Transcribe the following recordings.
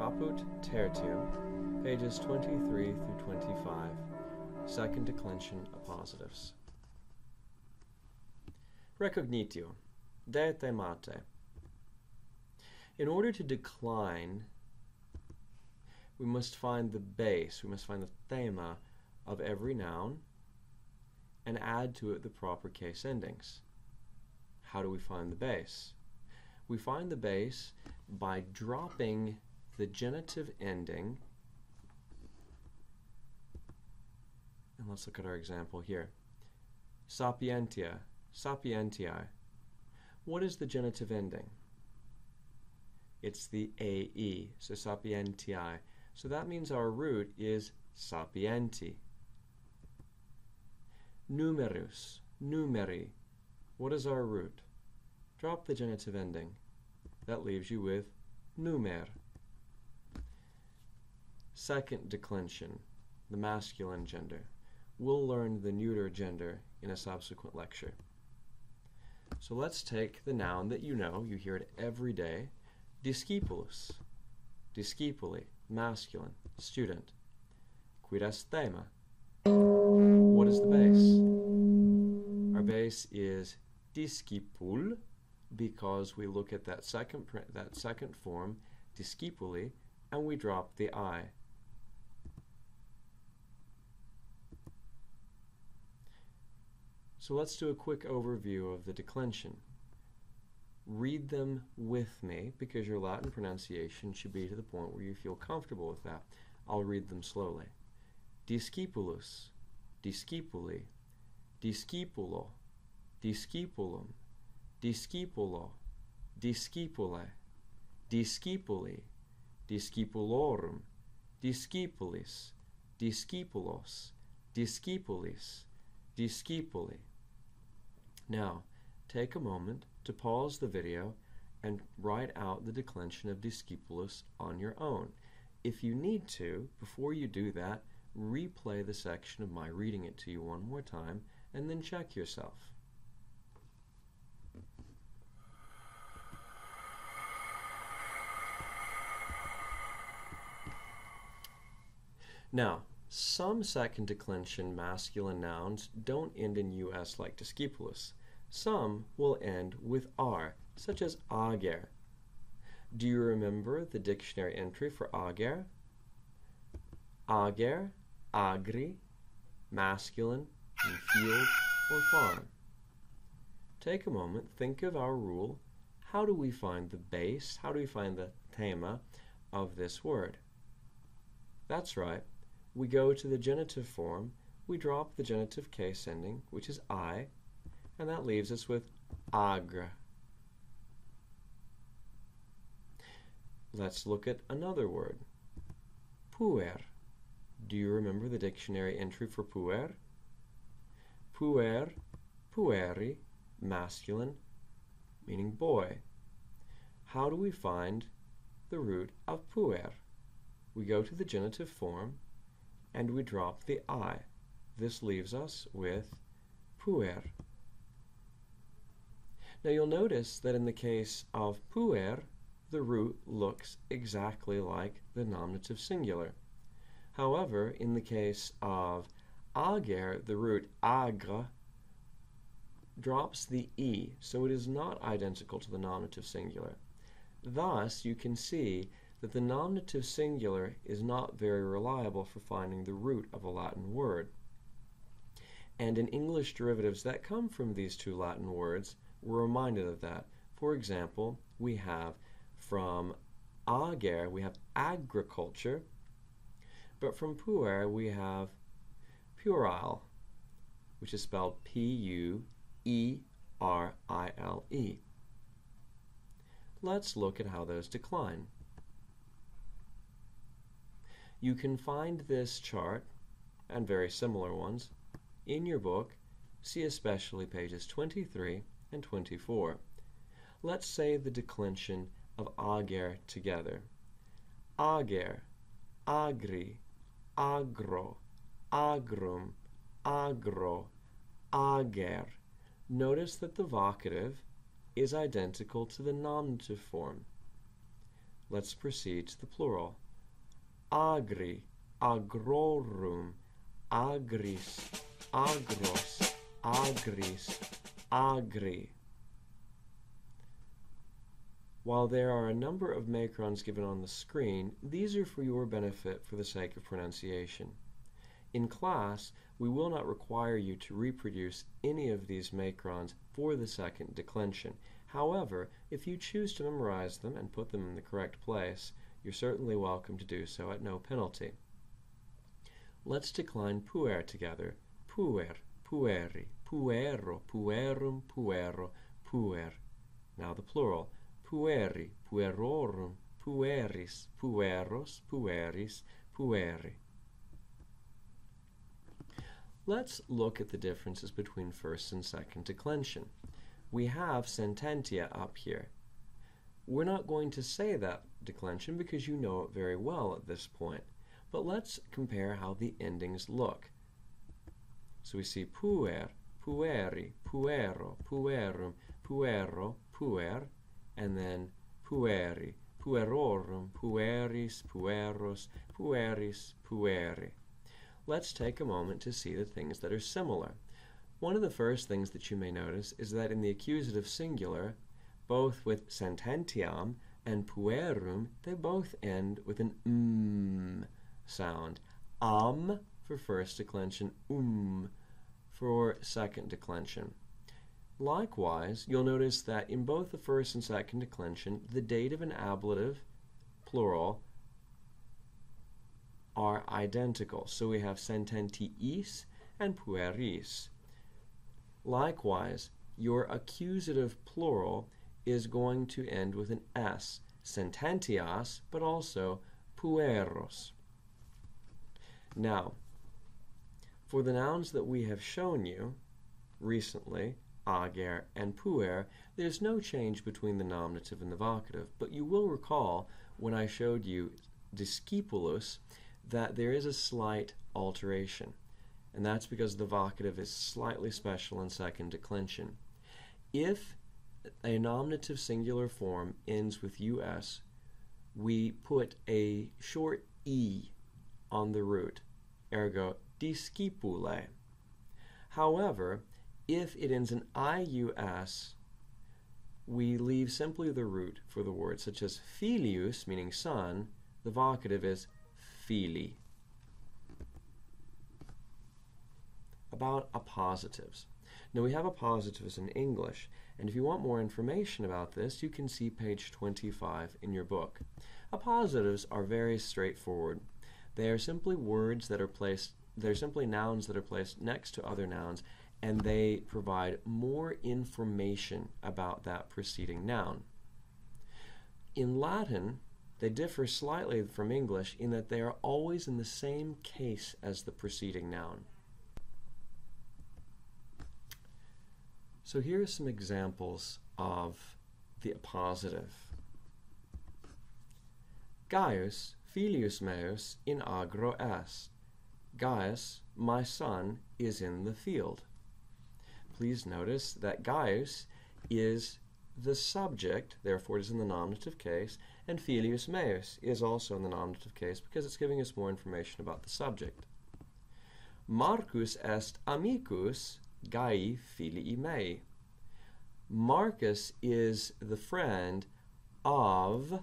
Caput Tertium, pages 23 through 25, second declension appositives. Recognitio, de themate. In order to decline, we must find the base, we must find the thema of every noun and add to it the proper case endings. How do we find the base? We find the base by dropping the genitive ending, and let's look at our example here. Sapientia, sapientiae. What is the genitive ending? It's the AE, so sapientiae. So that means our root is sapienti. Numerus, numeri. What is our root? Drop the genitive ending. That leaves you with numer. Second declension, the masculine gender. We'll learn the neuter gender in a subsequent lecture. So let's take the noun that you know, you hear it every day, discipulus, discipuli, masculine, student. Quid est thema? What is the base? Our base is discipul, because we look at that second form, discipuli, and we drop the I. So let's do a quick overview of the declension. Read them with me, because your Latin pronunciation should be to the point where you feel comfortable with that. I'll read them slowly. Discipulus, discipuli, discipulo, discipulum, discipulo, discipulae, discipuli, discipulorum, discipulis, discipulos, discipulis, discipuli. Now, take a moment to pause the video and write out the declension of discipulus on your own. If you need to, before you do that, replay the section of my reading it to you one more time and then check yourself. Now, some second declension masculine nouns don't end in us like discipulus. Some will end with R, such as ager. Do you remember the dictionary entry for ager? Ager, agri, masculine, in field or farm. Take a moment, think of our rule. How do we find the base? How do we find the thema of this word? That's right. We go to the genitive form, we drop the genitive case ending, which is I, and that leaves us with agra. Let's look at another word. Puer. Do you remember the dictionary entry for puer? Puer, pueri, masculine, meaning boy. How do we find the root of puer? We go to the genitive form and we drop the I. This leaves us with puer. Now you'll notice that in the case of puer, the root looks exactly like the nominative singular. However, in the case of ager, the root agra drops the E, so it is not identical to the nominative singular. Thus, you can see that the nominative singular is not very reliable for finding the root of a Latin word. And in English derivatives that come from these two Latin words, we're reminded of that. For example, we have from ager, we have agriculture, but from puer, we have puerile, which is spelled P-U-E-R-I-L-E. Let's look at how those decline. You can find this chart, and very similar ones, in your book. See especially pages 23 and 24. Let's say the declension of ager together. Ager, agri, agro, agrum, agro, ager. Notice that the vocative is identical to the nominative form. Let's proceed to the plural. Agri, agrorum, agris, agros, agris, agri. While there are a number of macrons given on the screen, these are for your benefit for the sake of pronunciation. In class, we will not require you to reproduce any of these macrons for the second declension. However, if you choose to memorize them and put them in the correct place, you're certainly welcome to do so at no penalty. Let's decline puer together. Puer, pueri, puero, puerum, puero, puer. Now the plural. Pueri, puerorum, pueris, pueros, pueris, pueri. Let's look at the differences between first and second declension. We have sententia up here. We're not going to say that declension because you know it very well at this point. But let's compare how the endings look. So we see puer, pueri, puero, puerum, puero, puer, and then pueri, puerorum, pueris, pueros, pueris, pueri. Let's take a moment to see the things that are similar. One of the first things that you may notice is that in the accusative singular, both with sententiam and puerum, they both end with an sound. For first declension, for second declension. Likewise, you'll notice that in both the first and second declension, the dative and ablative, plural, are identical. So we have sententiis and pueris. Likewise, your accusative plural is going to end with an S, sententias, but also pueros. Now, for the nouns that we have shown you recently, ager and puer, there's no change between the nominative and the vocative, but you will recall when I showed you discipulus that there is a slight alteration, and that's because the vocative is slightly special in second declension. If a nominative singular form ends with us, we put a short e on the root, ergo discipulae. However, if it ends in ius, we leave simply the root for the word, such as filius, meaning son. The vocative is fili. About appositives. Now we have appositives in English, and if you want more information about this, you can see page 25 in your book. Appositives are very straightforward. They are simply nouns that are placed next to other nouns, and they provide more information about that preceding noun. In Latin, they differ slightly from English in that they are always in the same case as the preceding noun. So here are some examples of the appositive. Gaius, filius meus, in agro est. Gaius, my son, is in the field. Please notice that Gaius is the subject, therefore it is in the nominative case, and filius meus is also in the nominative case because it's giving us more information about the subject. Marcus est amicus Gai filii mei. Marcus is the friend of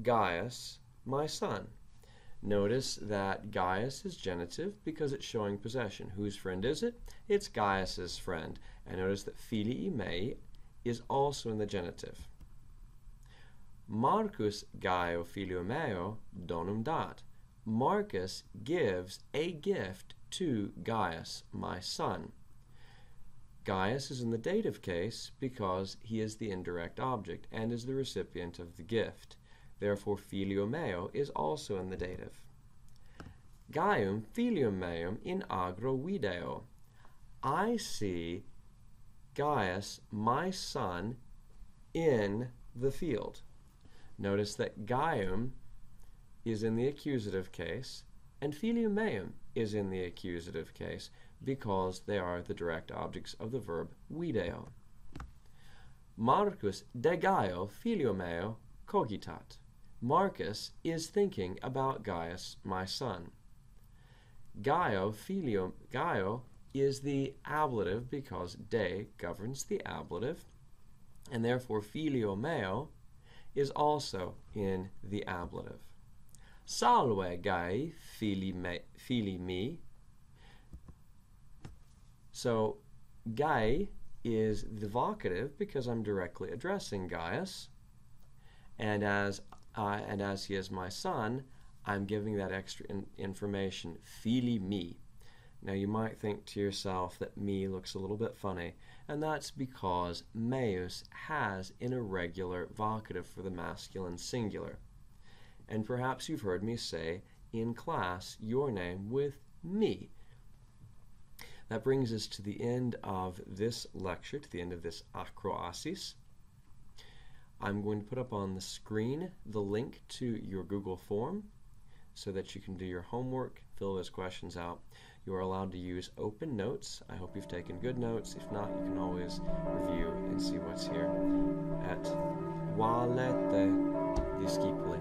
Gaius, my son. Notice that Gaius is genitive because it's showing possession. Whose friend is it? It's Gaius's friend. And notice that filii mei is also in the genitive. Marcus Gaio filio meo donum dat. Marcus gives a gift to Gaius, my son. Gaius is in the dative case because he is the indirect object and is the recipient of the gift. Therefore, filio meo is also in the dative. Gaium filium meum in agro video. I see Gaius, my son, in the field. Notice that Gaium is in the accusative case and filium meum is in the accusative case because they are the direct objects of the verb video. Marcus de Gaio filio meo cogitat. Marcus is thinking about Gaius, my son. Gaio is the ablative because de governs the ablative, and therefore filio meo is also in the ablative. Salve Gai fili mi. So Gai is the vocative because I'm directly addressing Gaius, and as he is my son, I'm giving that extra information, fili mi. Now you might think to yourself that me looks a little bit funny, and that's because meus has an irregular vocative for the masculine singular. And perhaps you've heard me say in class your name with me. That brings us to the end of this lecture, to the end of this Acroasis. I'm going to put up on the screen the link to your Google form so that you can do your homework, fill those questions out. You are allowed to use open notes. I hope you've taken good notes. If not, you can always review and see what's here at Valete Discipoli.